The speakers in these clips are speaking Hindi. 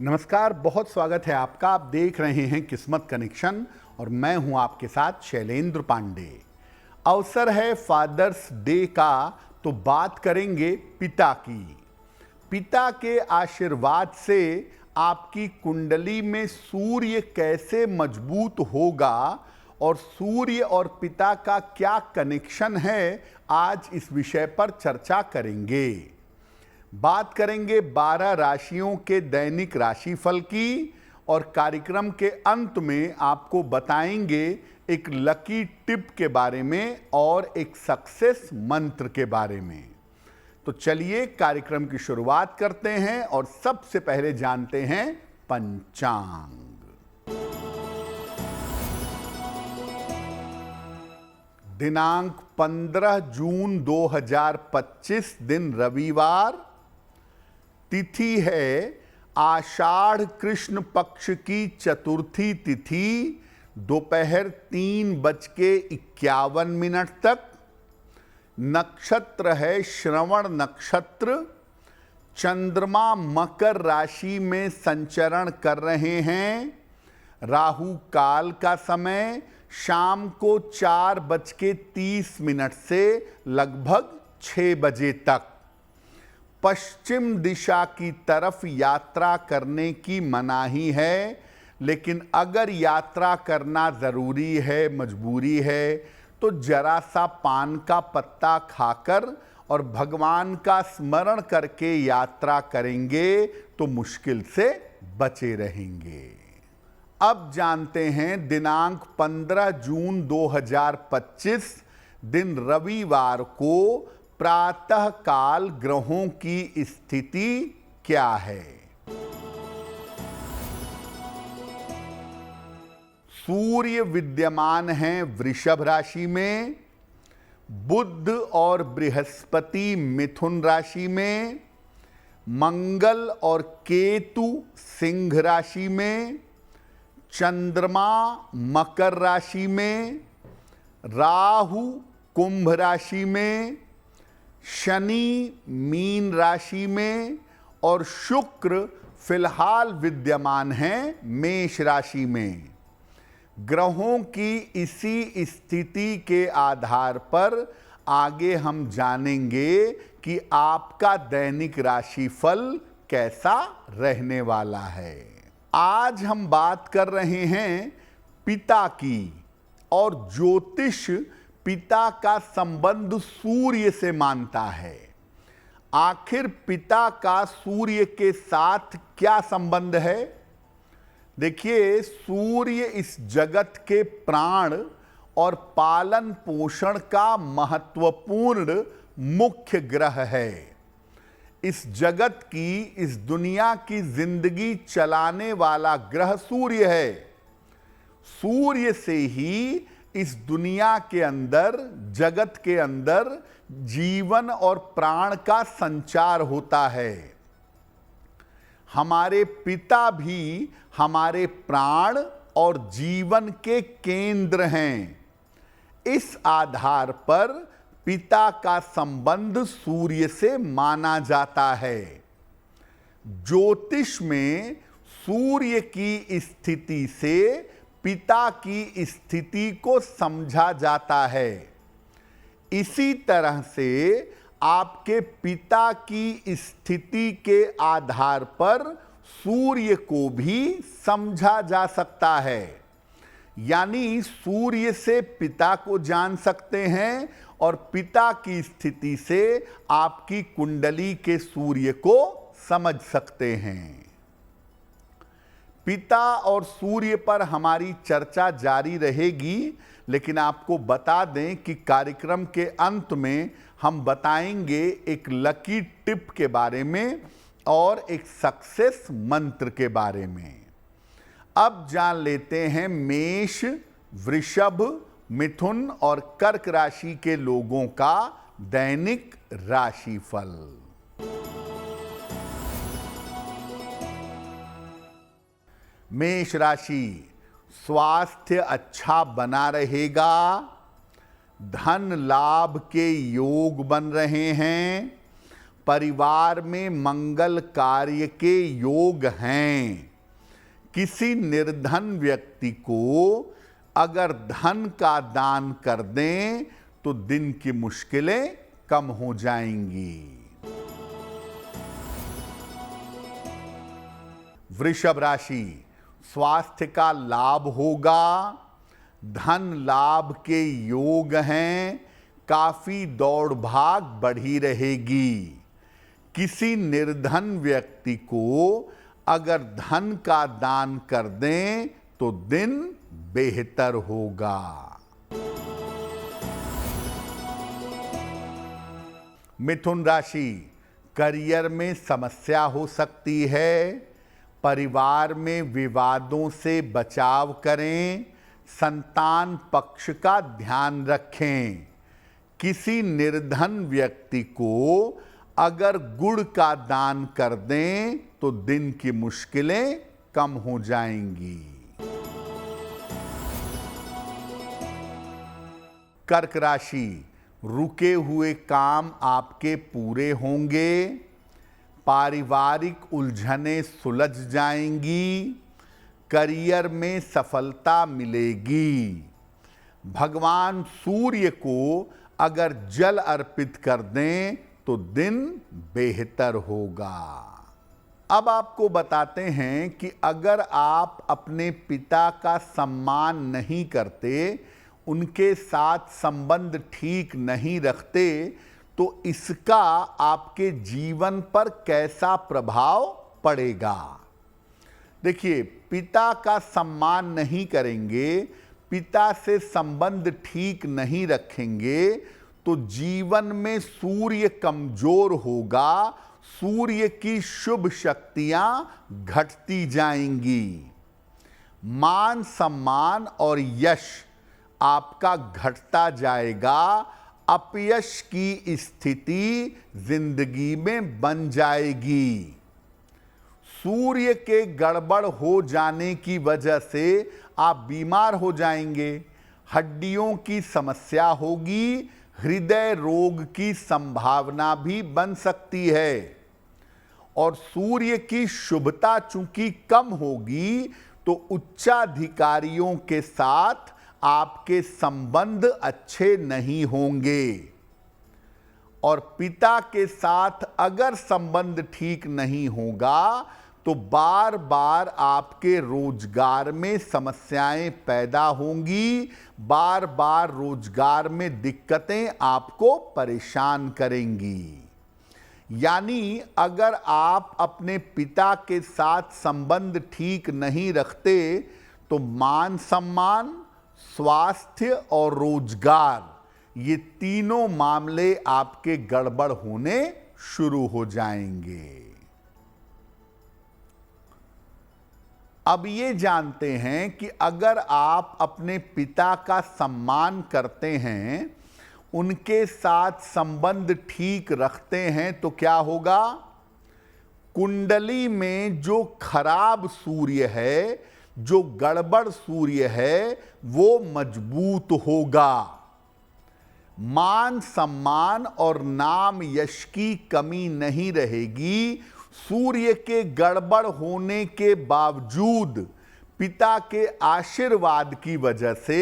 नमस्कार, बहुत स्वागत है आपका। आप देख रहे हैं किस्मत कनेक्शन और मैं हूं आपके साथ शैलेंद्र पांडे। अवसर है फादर्स डे का, तो बात करेंगे पिता की। पिता के आशीर्वाद से आपकी कुंडली में सूर्य कैसे मजबूत होगा और सूर्य और पिता का क्या कनेक्शन है, आज इस विषय पर चर्चा करेंगे। बात करेंगे 12 राशियों के दैनिक राशिफल की और कार्यक्रम के अंत में आपको बताएंगे एक लकी टिप के बारे में और एक सक्सेस मंत्र के बारे में। तो चलिए कार्यक्रम की शुरुआत करते हैं और सबसे पहले जानते हैं पंचांग। दिनांक 15 जून 2025 दिन रविवार। तिथि है आषाढ़ कृष्ण पक्ष की चतुर्थी तिथि, दोपहर 3:51 तक। नक्षत्र है श्रवण नक्षत्र। चंद्रमा मकर राशि में संचरण कर रहे हैं। राहु काल का समय शाम को 4:30 से लगभग 6 बजे तक। पश्चिम दिशा की तरफ यात्रा करने की मनाही है, लेकिन अगर यात्रा करना ज़रूरी है, मजबूरी है, तो जरा सा पान का पत्ता खाकर और भगवान का स्मरण करके यात्रा करेंगे तो मुश्किल से बचे रहेंगे। अब जानते हैं दिनांक 15 जून 2025 दिन रविवार को प्रातः काल ग्रहों की स्थिति क्या है। सूर्य विद्यमान हैं वृषभ राशि में, बुध और बृहस्पति मिथुन राशि में, मंगल और केतु सिंह राशि में, चंद्रमा मकर राशि में, राहु कुंभ राशि में, शनि मीन राशि में और शुक्र फिलहाल विद्यमान हैं मेष राशि में। ग्रहों की इसी स्थिति के आधार पर आगे हम जानेंगे कि आपका दैनिक राशिफल कैसा रहने वाला है। आज हम बात कर रहे हैं पिता की, और ज्योतिष पिता का संबंध सूर्य से मानता है। आखिर पिता का सूर्य के साथ क्या संबंध है? देखिए, सूर्य इस जगत के प्राण और पालन पोषण का महत्वपूर्ण मुख्य ग्रह है। इस जगत की, इस दुनिया की जिंदगी चलाने वाला ग्रह सूर्य है। सूर्य से ही इस दुनिया के अंदर, जगत के अंदर जीवन और प्राण का संचार होता है। हमारे पिता भी हमारे प्राण और जीवन के केंद्र हैं। इस आधार पर पिता का संबंध सूर्य से माना जाता है। ज्योतिष में सूर्य की स्थिति से पिता की स्थिति को समझा जाता है। इसी तरह से आपके पिता की स्थिति के आधार पर सूर्य को भी समझा जा सकता है। यानी सूर्य से पिता को जान सकते हैं और पिता की स्थिति से आपकी कुंडली के सूर्य को समझ सकते हैं। पिता और सूर्य पर हमारी चर्चा जारी रहेगी, लेकिन आपको बता दें कि कार्यक्रम के अंत में हम बताएंगे एक लकी टिप के बारे में और एक सक्सेस मंत्र के बारे में। अब जान लेते हैं मेष, वृषभ, मिथुन और कर्क राशि के लोगों का दैनिक राशिफल। मेष राशि, स्वास्थ्य अच्छा बना रहेगा। धन लाभ के योग बन रहे हैं। परिवार में मंगल कार्य के योग हैं। किसी निर्धन व्यक्ति को अगर धन का दान कर दें तो दिन की मुश्किलें कम हो जाएंगी। वृषभ राशि, स्वास्थ्य का लाभ होगा, धन लाभ के योग हैं, काफी दौड़ भाग बढ़ी रहेगी। किसी निर्धन व्यक्ति को अगर धन का दान कर दें तो दिन बेहतर होगा। मिथुन राशि, करियर में समस्या हो सकती है, परिवार में विवादों से बचाव करें, संतान पक्ष का ध्यान रखें। किसी निर्धन व्यक्ति को अगर गुड़ का दान कर दें तो दिन की मुश्किलें कम हो जाएंगी। कर्क राशि, रुके हुए काम आपके पूरे होंगे, पारिवारिक उलझनें सुलझ जाएंगी, करियर में सफलता मिलेगी। भगवान सूर्य को अगर जल अर्पित कर दें तो दिन बेहतर होगा। अब आपको बताते हैं कि अगर आप अपने पिता का सम्मान नहीं करते, उनके साथ संबंध ठीक नहीं रखते, तो इसका आपके जीवन पर कैसा प्रभाव पड़ेगा। देखिए, पिता का सम्मान नहीं करेंगे, पिता से संबंध ठीक नहीं रखेंगे तो जीवन में सूर्य कमजोर होगा, सूर्य की शुभ शक्तियां घटती जाएंगी। मान सम्मान और यश आपका घटता जाएगा, अपयश की स्थिति जिंदगी में बन जाएगी। सूर्य के गड़बड़ हो जाने की वजह से आप बीमार हो जाएंगे, हड्डियों की समस्या होगी, हृदय रोग की संभावना भी बन सकती है। और सूर्य की शुभता चूंकि कम होगी तो उच्चाधिकारियों के साथ आपके संबंध अच्छे नहीं होंगे। और पिता के साथ अगर संबंध ठीक नहीं होगा तो बार बार आपके रोजगार में समस्याएं पैदा होंगी, बार बार रोजगार में दिक्कतें आपको परेशान करेंगी। यानी अगर आप अपने पिता के साथ संबंध ठीक नहीं रखते तो मान सम्मान, स्वास्थ्य और रोजगार, ये तीनों मामले आपके गड़बड़ होने शुरू हो जाएंगे। अब ये जानते हैं कि अगर आप अपने पिता का सम्मान करते हैं, उनके साथ संबंध ठीक रखते हैं तो क्या होगा। कुंडली में जो खराब सूर्य है, जो गड़बड़ सूर्य है, वो मजबूत होगा। मान सम्मान और नाम यश की कमी नहीं रहेगी। सूर्य के गड़बड़ होने के बावजूद पिता के आशीर्वाद की वजह से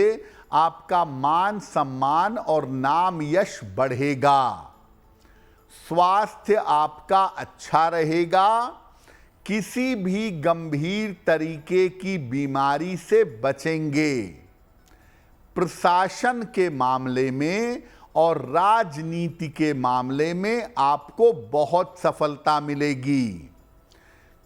आपका मान सम्मान और नाम यश बढ़ेगा। स्वास्थ्य आपका अच्छा रहेगा, किसी भी गंभीर तरीके की बीमारी से बचेंगे। प्रशासन के मामले में और राजनीति के मामले में आपको बहुत सफलता मिलेगी।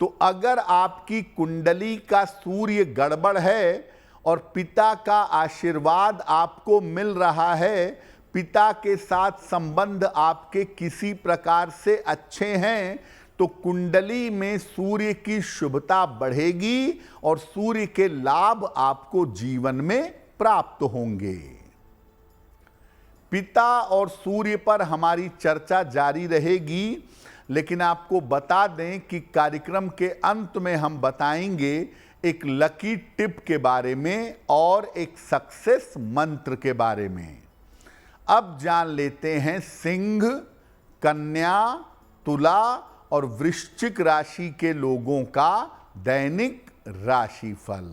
तो अगर आपकी कुंडली का सूर्य गड़बड़ है और पिता का आशीर्वाद आपको मिल रहा है, पिता के साथ संबंध आपके किसी प्रकार से अच्छे हैं, तो कुंडली में सूर्य की शुभता बढ़ेगी और सूर्य के लाभ आपको जीवन में प्राप्त होंगे। पिता और सूर्य पर हमारी चर्चा जारी रहेगी, लेकिन आपको बता दें कि कार्यक्रम के अंत में हम बताएंगे एक लकी टिप के बारे में और एक सक्सेस मंत्र के बारे में। अब जान लेते हैं सिंह, कन्या, तुला और वृश्चिक राशि के लोगों का दैनिक राशिफल।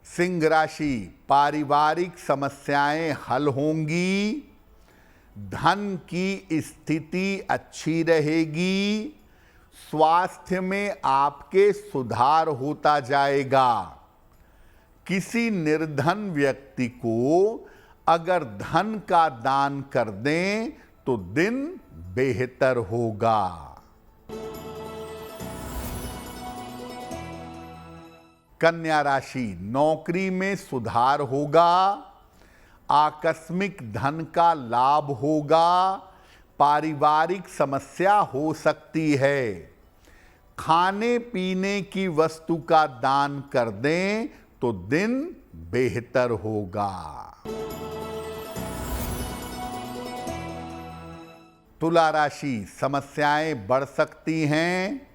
सिंह राशि, पारिवारिक समस्याएं हल होंगी, धन की स्थिति अच्छी रहेगी, स्वास्थ्य में आपके सुधार होता जाएगा। किसी निर्धन व्यक्ति को अगर धन का दान कर दें तो दिन बेहतर होगा। कन्या राशि, नौकरी में सुधार होगा, आकस्मिक धन का लाभ होगा, पारिवारिक समस्या हो सकती है। खाने पीने की वस्तु का दान कर दें तो दिन बेहतर होगा। तुला राशि, समस्याएं बढ़ सकती हैं,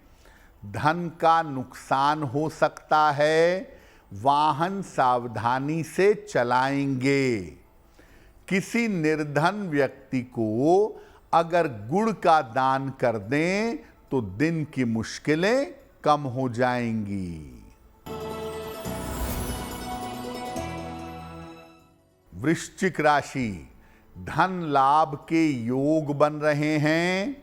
धन का नुकसान हो सकता है, वाहन सावधानी से चलाएंगे। किसी निर्धन व्यक्ति को अगर गुड़ का दान कर दें तो दिन की मुश्किलें कम हो जाएंगी। वृश्चिक राशि, धन लाभ के योग बन रहे हैं,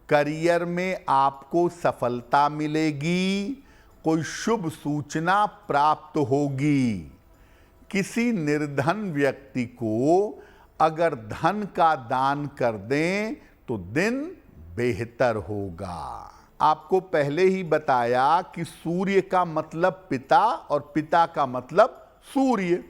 करियर में आपको सफलता मिलेगी, कोई शुभ सूचना प्राप्त होगी। किसी निर्धन व्यक्ति को अगर धन का दान कर दें तो दिन बेहतर होगा। आपको पहले ही बताया कि सूर्य का मतलब पिता और पिता का मतलब सूर्य।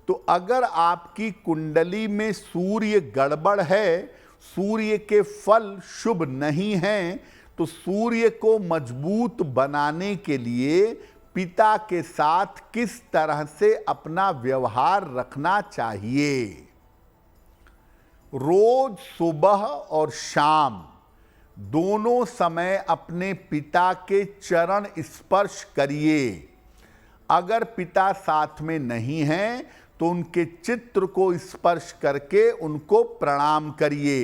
तो अगर आपकी कुंडली में सूर्य गड़बड़ है, सूर्य के फल शुभ नहीं हैं, तो सूर्य को मजबूत बनाने के लिए पिता के साथ किस तरह से अपना व्यवहार रखना चाहिए। रोज सुबह और शाम दोनों समय अपने पिता के चरण स्पर्श करिए। अगर पिता साथ में नहीं हैं तो उनके चित्र को स्पर्श करके उनको प्रणाम करिए।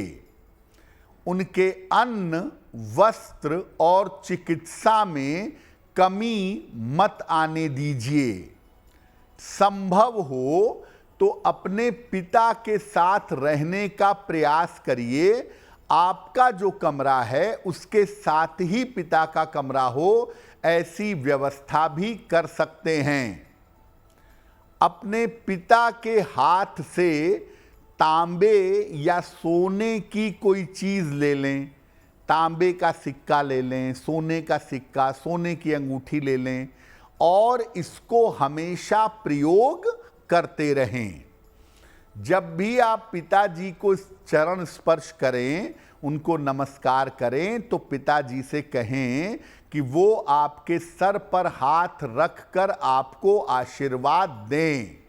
उनके अन्न, वस्त्र और चिकित्सा में कमी मत आने दीजिए। संभव हो तो अपने पिता के साथ रहने का प्रयास करिए। आपका जो कमरा है उसके साथ ही पिता का कमरा हो, ऐसी व्यवस्था भी कर सकते हैं। अपने पिता के हाथ से तांबे या सोने की कोई चीज ले लें, तांबे का सिक्का ले लें, सोने का सिक्का, सोने की अंगूठी ले लें और इसको हमेशा प्रयोग करते रहें। जब भी आप पिताजी को चरण स्पर्श करें, उनको नमस्कार करें, तो पिताजी से कहें कि वो आपके सर पर हाथ रखकर आपको आशीर्वाद दें।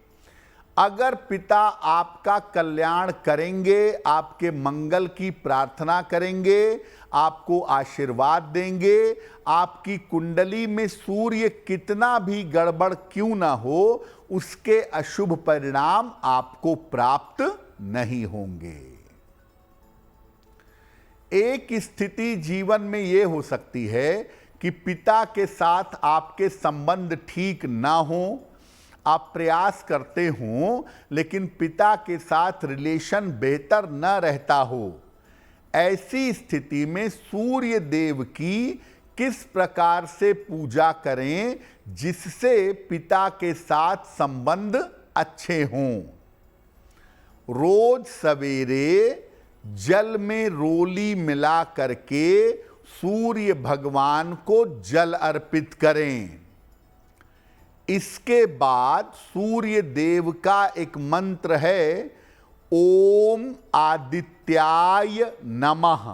अगर पिता आपका कल्याण करेंगे, आपके मंगल की प्रार्थना करेंगे, आपको आशीर्वाद देंगे, आपकी कुंडली में सूर्य कितना भी गड़बड़ क्यों ना हो, उसके अशुभ परिणाम आपको प्राप्त नहीं होंगे। एक स्थिति जीवन में यह हो सकती है कि पिता के साथ आपके संबंध ठीक ना हो, आप प्रयास करते हो लेकिन पिता के साथ रिलेशन बेहतर न रहता हो। ऐसी स्थिति में सूर्य देव की किस प्रकार से पूजा करें जिससे पिता के साथ संबंध अच्छे हों। रोज सवेरे जल में रोली मिला करके सूर्य भगवान को जल अर्पित करें। इसके बाद सूर्य देव का एक मंत्र है, ओम आदित्याय नमः,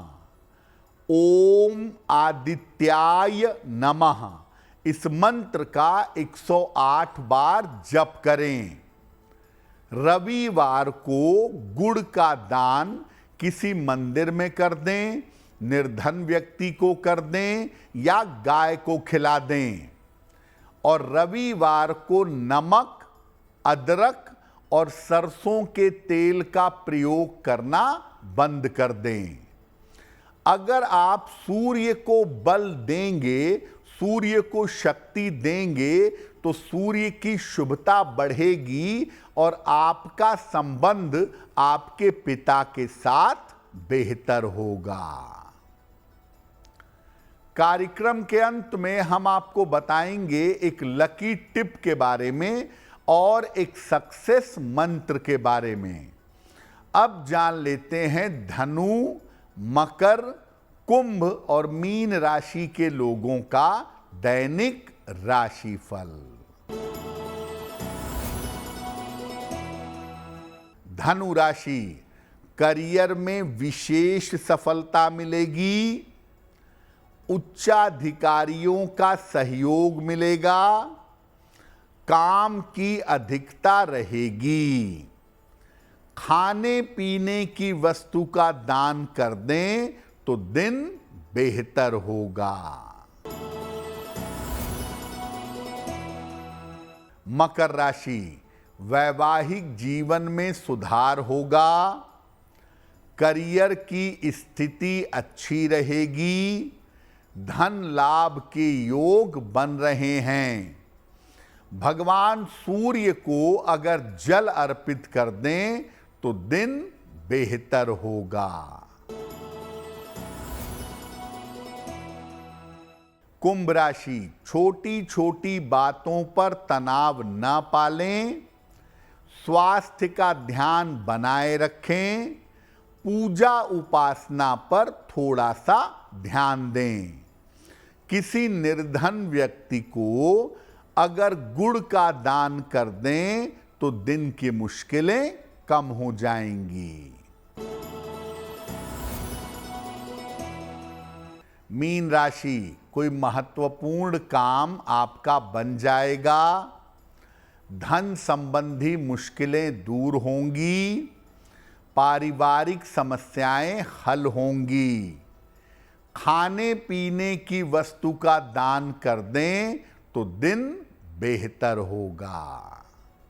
ओम आदित्याय नमः। इस मंत्र का 108 बार जप करें। रविवार को गुड़ का दान किसी मंदिर में कर दें, निर्धन व्यक्ति को कर दें या गाय को खिला दें। और रविवार को नमक, अदरक और सरसों के तेल का प्रयोग करना बंद कर दें। अगर आप सूर्य को बल देंगे, सूर्य को शक्ति देंगे, तो सूर्य की शुभता बढ़ेगी और आपका संबंध आपके पिता के साथ बेहतर होगा। कार्यक्रम के अंत में हम आपको बताएंगे एक लकी टिप के बारे में और एक सक्सेस मंत्र के बारे में। अब जान लेते हैं धनु, मकर, कुंभ और मीन राशि के लोगों का दैनिक राशिफल। धनु राशि, करियर में विशेष सफलता मिलेगी, उच्चाधिकारियों का सहयोग मिलेगा, काम की अधिकता रहेगी, खाने पीने की वस्तु का दान कर दें तो दिन बेहतर होगा। मकर राशि, वैवाहिक जीवन में सुधार होगा, करियर की स्थिति अच्छी रहेगी, धन लाभ के योग बन रहे हैं। भगवान सूर्य को अगर जल अर्पित कर दें तो दिन बेहतर होगा। कुंभ राशि, छोटी छोटी बातों पर तनाव न पालें, स्वास्थ्य का ध्यान बनाए रखें, पूजा उपासना पर थोड़ा सा ध्यान दें। किसी निर्धन व्यक्ति को अगर गुड़ का दान कर दें तो दिन की मुश्किलें कम हो जाएंगी। मीन राशि, कोई महत्वपूर्ण काम आपका बन जाएगा, धन संबंधी मुश्किलें दूर होंगी, पारिवारिक समस्याएं हल होंगी, खाने पीने की वस्तु का दान कर दें तो दिन बेहतर होगा।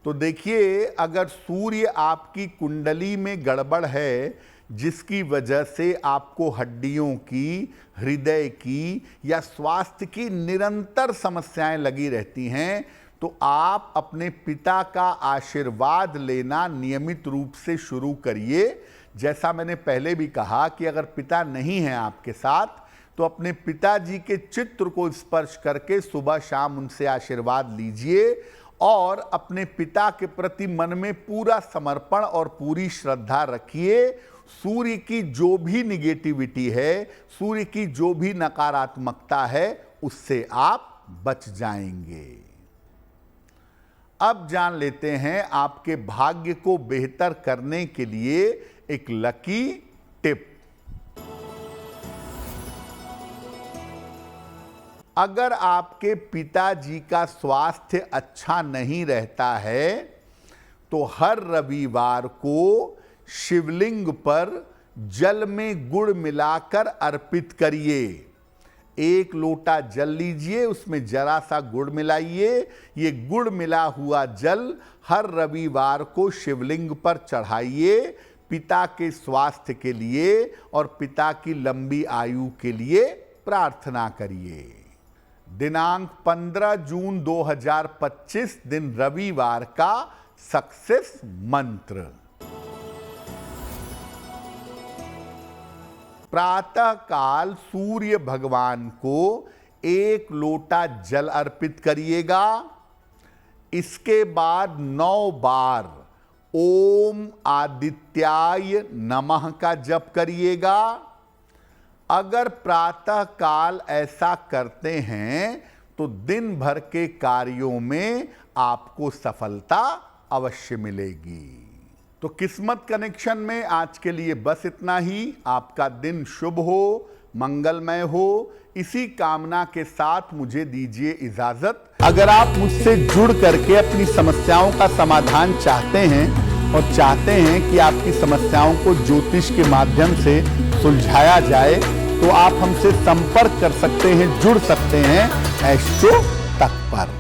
तो देखिए, अगर सूर्य आपकी कुंडली में गड़बड़ है, जिसकी वजह से आपको हड्डियों की, हृदय की या स्वास्थ्य की निरंतर समस्याएं लगी रहती हैं, तो आप अपने पिता का आशीर्वाद लेना नियमित रूप से शुरू करिए। जैसा मैंने पहले भी कहा कि अगर पिता नहीं है आपके साथ, तो अपने पिताजी के चित्र को स्पर्श करके सुबह शाम उनसे आशीर्वाद लीजिए और अपने पिता के प्रति मन में पूरा समर्पण और पूरी श्रद्धा रखिए। सूर्य की जो भी निगेटिविटी है, सूर्य की जो भी नकारात्मकता है, उससे आप बच जाएंगे। अब जान लेते हैं आपके भाग्य को बेहतर करने के लिए एक लकी टिप। अगर आपके पिताजी का स्वास्थ्य अच्छा नहीं रहता है, तो हर रविवार को शिवलिंग पर जल में गुड़ मिलाकर अर्पित करिए। एक लोटा जल लीजिए, उसमें जरा सा गुड़ मिलाइए। ये गुड़ मिला हुआ जल हर रविवार को शिवलिंग पर चढ़ाइए, पिता के स्वास्थ्य के लिए और पिता की लंबी आयु के लिए प्रार्थना करिए। दिनांक 15 जून 2025 दिन रविवार का सक्सेस मंत्र। प्रातः काल सूर्य भगवान को एक लोटा जल अर्पित करिएगा। इसके बाद 9 बार ओम आदित्याय नमः का जप करिएगा। अगर प्रातः काल ऐसा करते हैं तो दिन भर के कार्यों में आपको सफलता अवश्य मिलेगी। तो किस्मत कनेक्शन में आज के लिए बस इतना ही। आपका दिन शुभ हो, मंगलमय हो, इसी कामना के साथ मुझे दीजिए इजाजत। अगर आप मुझसे जुड़ करके अपनी समस्याओं का समाधान चाहते हैं और चाहते हैं कि आपकी समस्याओं को ज्योतिष के माध्यम से सुलझाया जाए, तो आप हमसे संपर्क कर सकते हैं, जुड़ सकते हैं एस्ट्रो तक पर।